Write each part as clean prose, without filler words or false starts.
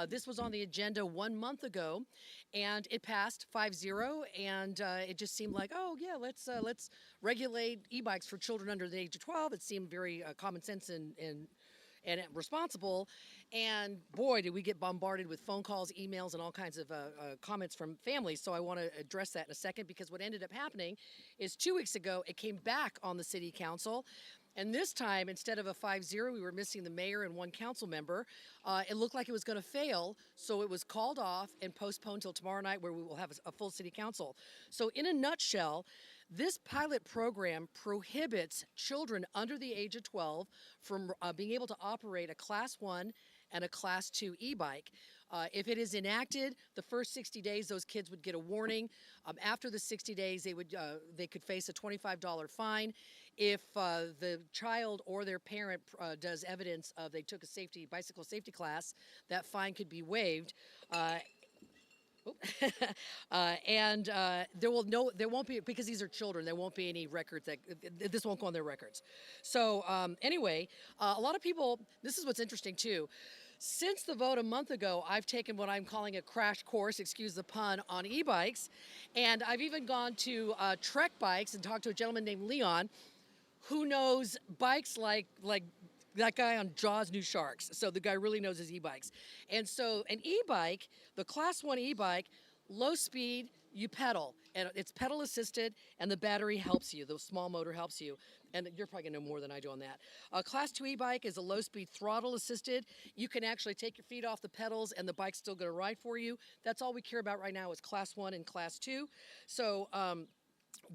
This was on the agenda 1 month ago, and it passed 5-0. And it just seemed like, oh yeah, let's regulate e-bikes for children under the age of 12. It seemed very common sense and responsible. And boy, did we get bombarded with phone calls, emails, and all kinds of comments from families. So I want to address that in a second, because what ended up happening is 2 weeks ago, it came back on the city council. And this time, instead of a 5-0, we were missing the mayor and one council member. It looked like it was going to fail, so it was called off and postponed till tomorrow night, where we will have a full city council. So in a nutshell, this pilot program prohibits children under the age of 12 from being able to operate a Class 1 and a Class 2 e-bike. If it is enacted, the first 60 days, those kids would get a warning. After the 60 days, they could face a $25 fine. If the child or their parent does evidence of they took a bicycle safety class, that fine could be waived. And there won't be, because these are children, there won't be any records this won't go on their records. So anyway, a lot of people, this is what's interesting too. Since the vote a month ago, I've taken what I'm calling a crash course, excuse the pun, on e-bikes. And I've even gone to Trek Bikes and talked to a gentleman named Leon, who knows bikes like that guy on Jaws New Sharks. So the guy really knows his e-bikes. And so an e-bike, the Class 1 e-bike, low speed, you pedal. And it's pedal assisted, and the battery helps you. The small motor helps you. And you're probably gonna know more than I do on that. A Class 2 e-bike is a low speed throttle assisted. You can actually take your feet off the pedals and the bike's still gonna ride for you. That's all we care about right now is Class 1 and Class 2. So,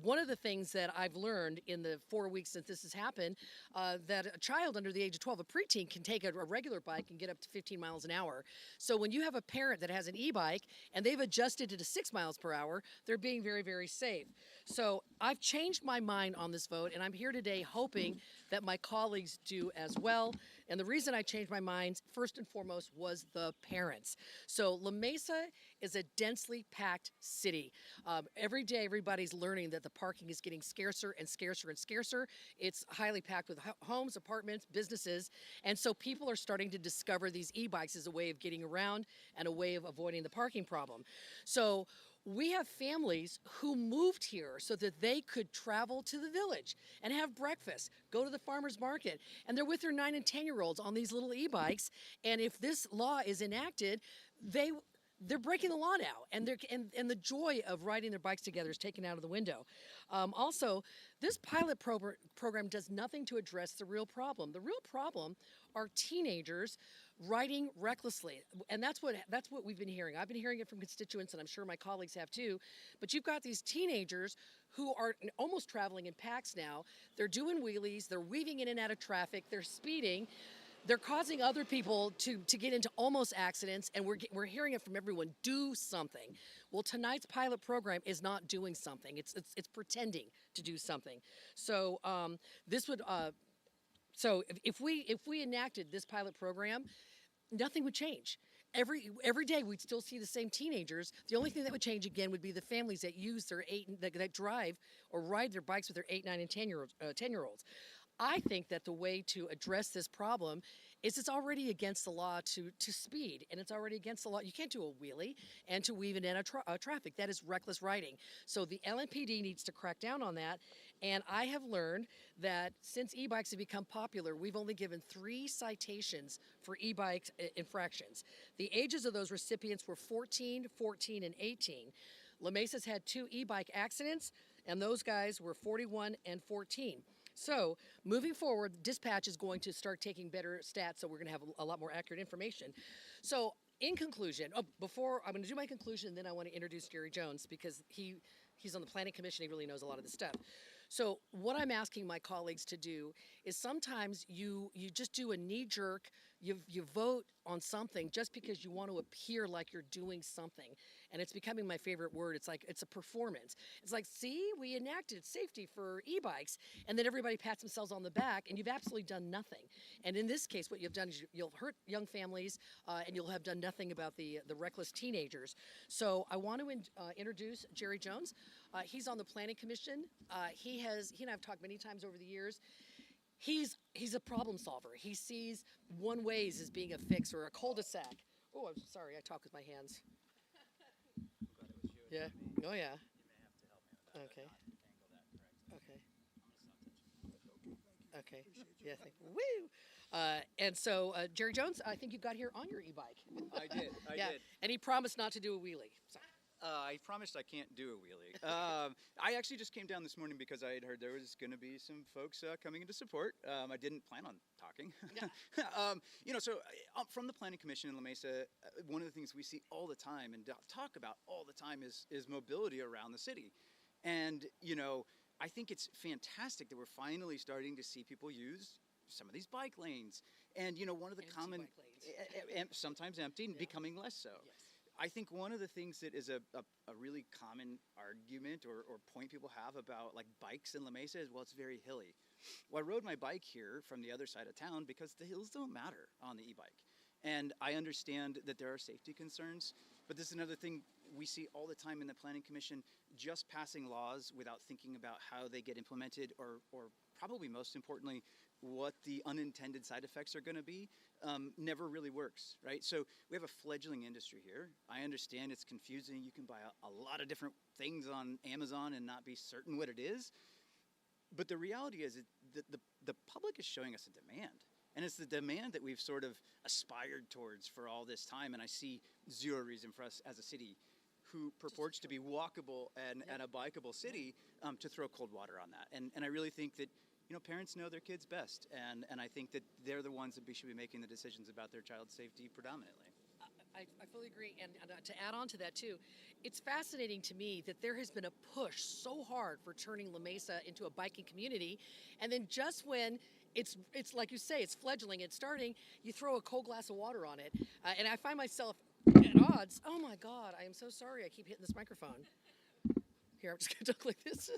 one of the things that I've learned in the 4 weeks since this has happened, that a child under the age of 12, a preteen, can take a regular bike and get up to 15 miles an hour. So when you have a parent that has an e-bike and they've adjusted it to 6 miles per hour, they're being very, very safe. So I've changed my mind on this vote, and I'm here today hoping that my colleagues do as well. And the reason I changed my mind, first and foremost, was the parents. So La Mesa is a densely packed city. Every day, everybody's learning that the parking is getting scarcer and scarcer and scarcer. It's highly packed with homes, apartments, businesses. And so people are starting to discover these e-bikes as a way of getting around and a way of avoiding the parking problem. So we have families who moved here so that they could travel to the village and have breakfast, go to the farmer's market, and they're with their 9 and 10-year-olds on these little e-bikes. And if this law is enacted, they're breaking the law now, and the joy of riding their bikes together is taken out of the window. Also, this pilot program does nothing to address the real problem. The real problem are teenagers riding recklessly, and that's what we've been hearing. I've been hearing it from constituents, and I'm sure my colleagues have too. But you've got these teenagers who are almost traveling in packs now. They're doing wheelies, they're weaving in and out of traffic, they're speeding. They're causing other people to get into almost accidents, and we're hearing it from everyone. Do something. Well, tonight's pilot program is not doing something. It's pretending to do something. So this would. So if we enacted this pilot program, nothing would change. Every day we'd still see the same teenagers. The only thing that would change again would be the families that use their that drive or ride their bikes with their 8, 9, and 10-year-olds. I think that the way to address this problem is it's already against the law to speed, and it's already against the law. You can't do a wheelie and to weave in traffic. That is reckless riding. So the LMPD needs to crack down on that. And I have learned that since e-bikes have become popular, we've only given 3 citations for e-bike infractions. The ages of those recipients were 14, 14, and 18. La Mesa's had 2 e-bike accidents, and those guys were 41 and 14. So moving forward, dispatch is going to start taking better stats, so we're going to have a lot more accurate information. So in conclusion, before I'm going to do my conclusion, then I want to introduce Jerry Jones, because he's on the Planning Commission. He really knows a lot of this stuff. So what I'm asking my colleagues to do is sometimes you just do a knee-jerk, you vote on something just because you want to appear like you're doing something. And it's becoming my favorite word. It's like, it's a performance. It's like, see, we enacted safety for e-bikes, and then everybody pats themselves on the back, and you've absolutely done nothing. And in this case, what you've done is you'll hurt young families, and you'll have done nothing about the reckless teenagers. So I want to introduce Jerry Jones. He's on the Planning Commission. He and I have talked many times over the years. He's a problem solver. He sees one ways as being a fix or a cul-de-sac Oh, I'm sorry. I talk with my hands. I'm glad it was you and Yeah. not me. Oh, yeah. You may have to help me with that. Okay. Not angle that correctly. Okay. I'm gonna stop touching. Okay. Yeah. Woo. And so, Jerry Jones, I think you got here on your e-bike. I did. I Yeah. did. And he promised not to do a wheelie. So. I promised I can't do a wheelie. I actually just came down this morning because I had heard there was going to be some folks coming into support. I didn't plan on talking. Yeah. From the Planning Commission in La Mesa, one of the things we see all the time and talk about all the time is mobility around the city. And, I think it's fantastic that we're finally starting to see people use some of these bike lanes. And, one of the Empty common, bike lanes. sometimes empty and becoming less so. Yes. I think one of the things that is a really common argument or point people have about like bikes in La Mesa is, well, it's very hilly. Well, I rode my bike here from the other side of town because the hills don't matter on the e-bike. And I understand that there are safety concerns, but this is another thing we see all the time in the Planning Commission, just passing laws without thinking about how they get implemented or probably most importantly, what the unintended side effects are going to be, never really works, right? So we have a fledgling industry here. I understand it's confusing. You can buy a lot of different things on Amazon and not be certain what it is. But the reality is that the public is showing us a demand. And it's the demand that we've sort of aspired towards for all this time. And I see zero reason for us as a city who purports to be walkable and a bikeable city to throw cold water on that. And I really think that parents know their kids best, and I think that they're the ones that should be making the decisions about their child's safety predominantly. I fully agree. And to add on to that, too, it's fascinating to me that there has been a push so hard for turning La Mesa into a biking community. And then just when it's like you say, it's fledgling, it's starting, you throw a cold glass of water on it. And I find myself at odds. Oh, my God. I am so sorry. I keep hitting this microphone. Here, I'm just going to talk like this.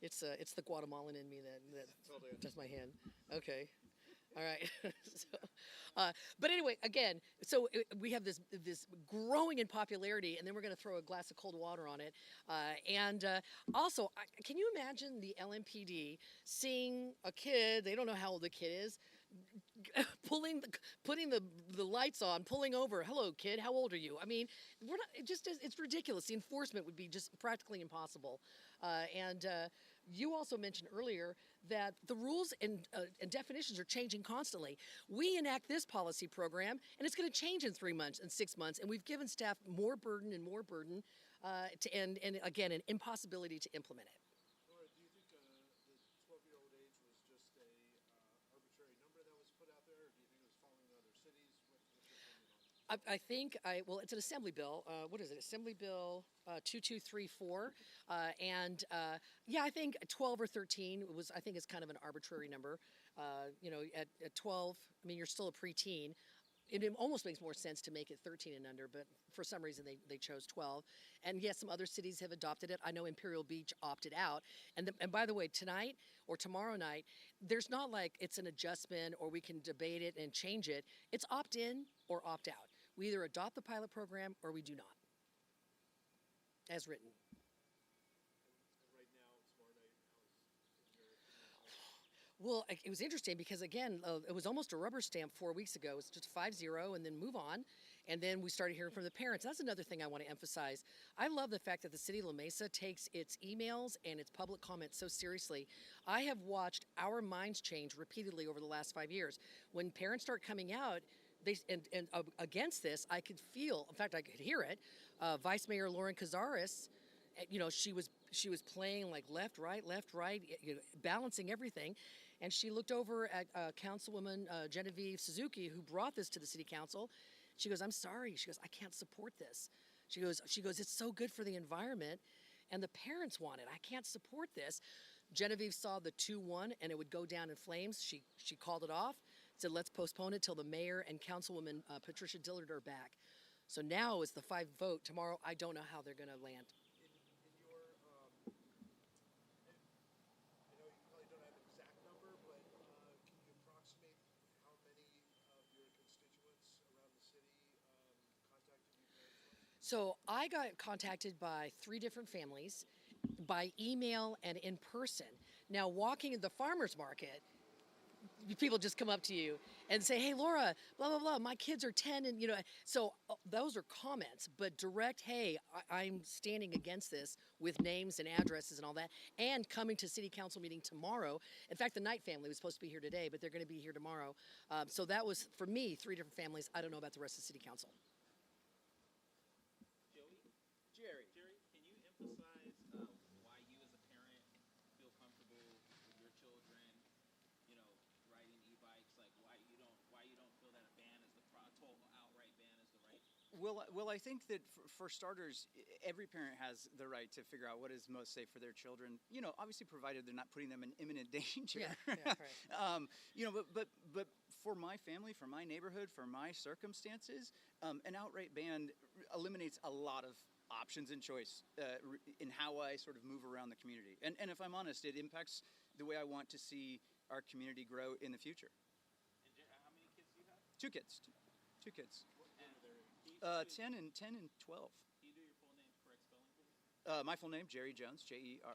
It's the Guatemalan in me that Totally does my hand. Okay. All right. But anyway, again, so we have this growing in popularity, and then we're going to throw a glass of cold water on it. Also, can you imagine the LMPD seeing a kid? They don't know how old the kid is. Putting the lights on, pulling over. Hello, kid. How old are you? I mean, we're not. It's ridiculous. The enforcement would be just practically impossible. You also mentioned earlier that the rules and definitions are changing constantly. We enact this policy program, and it's going to change in 3 months and 6 months, and we've given staff more burden and more burden, and again, an impossibility to implement it. Laura, do you think the 12-year-old age was just a arbitrary number that was put out there, or do you think it was following other cities? What's your opinion on that? I think well, it's an assembly bill. What is it? Assembly Bill 2234, yeah, I think 12 or 13 was. I think it's kind of an arbitrary number. At 12, I mean, you're still a preteen. It almost makes more sense to make it 13 and under, but for some reason they chose 12. And yes, some other cities have adopted it. I know Imperial Beach opted out. And by the way, tonight or tomorrow night, there's not like it's an adjustment or we can debate it and change it. It's opt in or opt out. We either adopt the pilot program or we do not, as written. And right now, tomorrow night, in your opinion? Well, it was interesting because, again, it was almost a rubber stamp 4 weeks ago. It was just 5-0 and then move on. And then we started hearing from the parents. That's another thing I want to emphasize. I love the fact that the city of La Mesa takes its emails and its public comments so seriously. I have watched our minds change repeatedly over the last 5 years. When parents start coming out, against this, I could feel, in fact, I could hear it. Vice Mayor Lauren Cazares, she was playing like left, right, balancing everything. And she looked over at Councilwoman Genevieve Suzuki, who brought this to the city council. She goes, I'm sorry. She goes, I can't support this. She goes, it's so good for the environment. And the parents want it. I can't support this. Genevieve saw the 2-1 and it would go down in flames. She called it off, said, let's postpone it till the mayor and Councilwoman Patricia Dillard are back. So now it's the 5 vote. Tomorrow, I don't know how they're going to land. In your, I know you probably don't have an exact number, but can you approximate how many of your constituents around the city contacted you parents-wise? So I got contacted by 3 different families, by email and in person. Now, walking in the farmer's market, people just come up to you and say, "Hey, Laura, blah blah blah. My kids are 10, and So those are comments, but direct, "Hey, I'm standing against this," with names and addresses and all that, and coming to city council meeting tomorrow. In fact, the Knight family was supposed to be here today, but they're going to be here tomorrow. So that was for me 3 different families. I don't know about the rest of city council. Jerry. Jerry, can you emphasize why you as a parent feel comfortable with your children, riding e-bikes? Like why you don't feel that a ban is a total outright ban is the right? Well, I think that for starters, every parent has the right to figure out what is most safe for their children. Obviously, provided they're not putting them in imminent danger. Yeah, right. But for my family, for my neighborhood, for my circumstances, an outright ban eliminates a lot of options and choice in how I sort of move around the community. And if I'm honest, it impacts the way I want to see our community grow in the future. And how many kids do you have? Two kids. Two kids. And 10 and 12. can you do your full name correct spelling, please? My full name, Jerry Jones, Jerry Jones.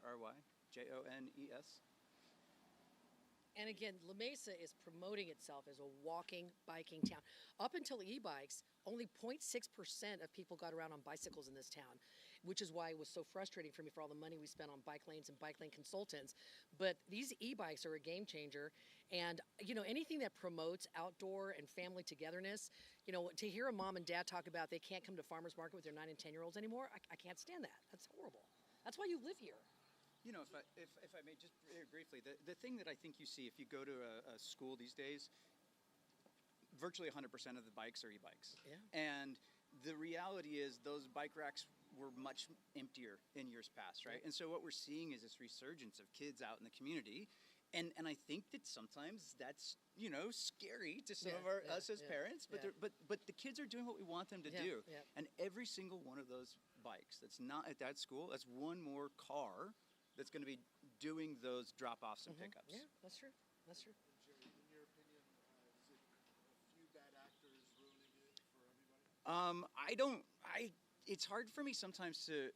And again, La Mesa is promoting itself as a walking, biking town. Up until e-bikes, only 0.6% of people got around on bicycles in this town, which is why it was so frustrating for me for all the money we spent on bike lanes and bike lane consultants. But these e-bikes are a game changer. And, anything that promotes outdoor and family togetherness, to hear a mom and dad talk about they can't come to farmer's market with their 9 and 10-year-olds anymore, I can't stand that. That's horrible. That's why you live here. If I may just very briefly, the thing that I think you see if you go to a school these days, virtually 100% of the bikes are e-bikes. Yeah. And the reality is those bike racks were much emptier in years past, right? Yeah. And so what we're seeing is this resurgence of kids out in the community. And I think that sometimes that's, scary to some of us as parents, but but the kids are doing what we want them to do. Yeah. And every single one of those bikes that's not at that school, that's one more car that's going to be doing those drop-offs and pickups. Yeah, that's true. That's true. Jerry, in your opinion, is it a few bad actors ruining it for everybody? It's hard for me sometimes to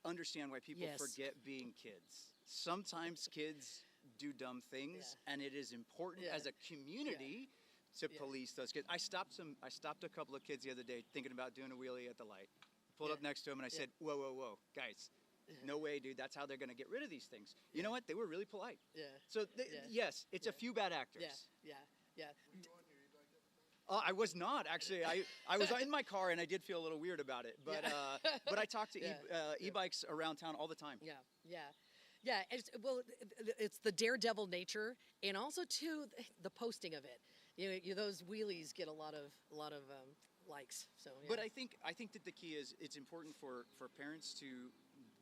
understand why people Yes. forget being kids. Sometimes kids do dumb things, and it is important Yeah. as a community to Yeah. police those kids. I stopped a couple of kids the other day thinking about doing a wheelie at the light. Pulled up next to them and I said, whoa, guys. No way, dude. That's how they're going to get rid of these things. You know what? They were really polite. Yeah. So, Yeah. yes, it's a few bad actors. Yeah. Were you on your e-bike at the time? I was not, actually. I was in my car and I did feel a little weird about it. But but I talk to e-bikes around town all the time. Yeah. It's the daredevil nature, and also too the posting of it. Those wheelies get a lot of likes. So. Yeah. But I think that the key is it's important for parents to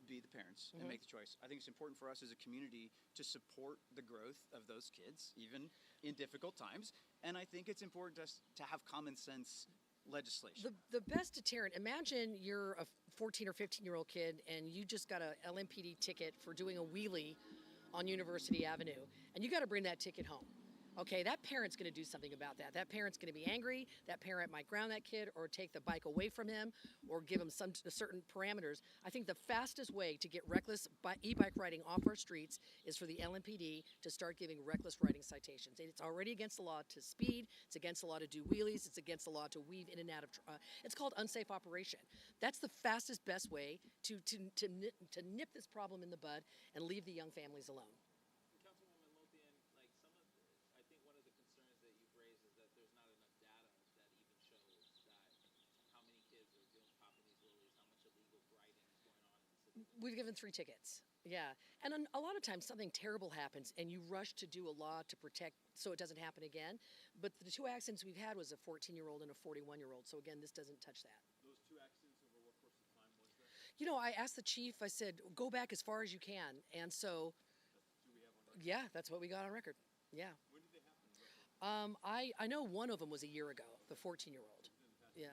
be the parents and make the choice. I think it's important for us as a community to support the growth of those kids, even in difficult times. And I think it's important to have common sense legislation. The best deterrent, imagine you're a 14 or 15-year-old kid and you just got a LMPD ticket for doing a wheelie on University Avenue, and you got to bring that ticket home. Okay, that parent's going to do something about that. That parent's going to be angry. That parent might ground that kid or take the bike away from him or give him some certain parameters. I think the fastest way to get reckless e-bike riding off our streets is for the LMPD to start giving reckless riding citations. It's already against the law to speed. It's against the law to do wheelies. It's against the law to weave in and out of. It's called unsafe operation. That's the fastest, best way to nip this problem in the bud and leave the young families alone. Councilwoman Lothian, I think one of the concerns that you've raised is that there's not enough data that even shows how many kids are popping these lilies, how much illegal riding is going on in the city. We've given 3 tickets. Yeah. And a lot of times something terrible happens and you rush to do a law to protect so it doesn't happen again. But the 2 accidents we've had was a 14-year-old and a 41-year-old. So again, this doesn't touch that. Those 2 accidents over what course of time was that? I asked the chief, I said, go back as far as you can. And so, Do we have on record? yeah, that's what we got on record. Yeah. When did they happen? I know one of them was a year ago, the 14-year-old. Yeah.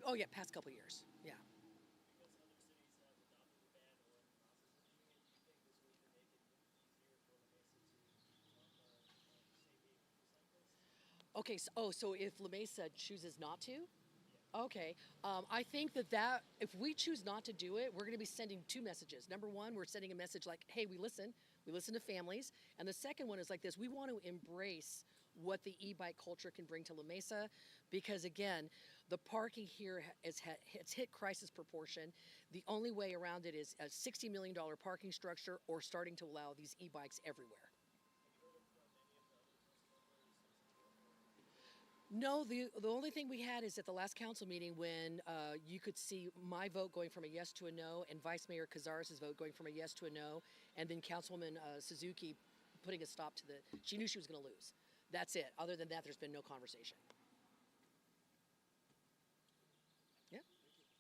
Oh, yeah, past couple of years. Yeah. Okay, so if La Mesa chooses not to? Okay, I think that if we choose not to do it, we're going to be sending 2 messages. Number one, we're sending a message like, hey, we listen to families. And the second one is like this: we want to embrace what the e-bike culture can bring to La Mesa, because again, the parking here it's hit crisis proportion. The only way around it is a $60 million parking structure or starting to allow these e-bikes everywhere. No, the only thing we had is at the last council meeting when you could see my vote going from a yes to a no, and Vice Mayor Cazares' vote going from a yes to a no, and then Councilwoman Suzuki putting a stop to the. She knew she was going to lose. That's it. Other than that, there's been no conversation. Yeah.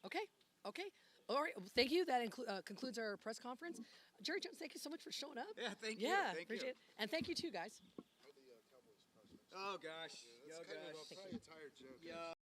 Okay. Okay. All right. Well, thank you. That concludes our press conference. Jerry Jones, thank you so much for showing up. Yeah, thank you. Yeah, Thank appreciate you. it. And thank you too, guys. How the Cowboys prospects? Oh gosh. That's Oh kind of gosh. probably a tired joke. Yeah.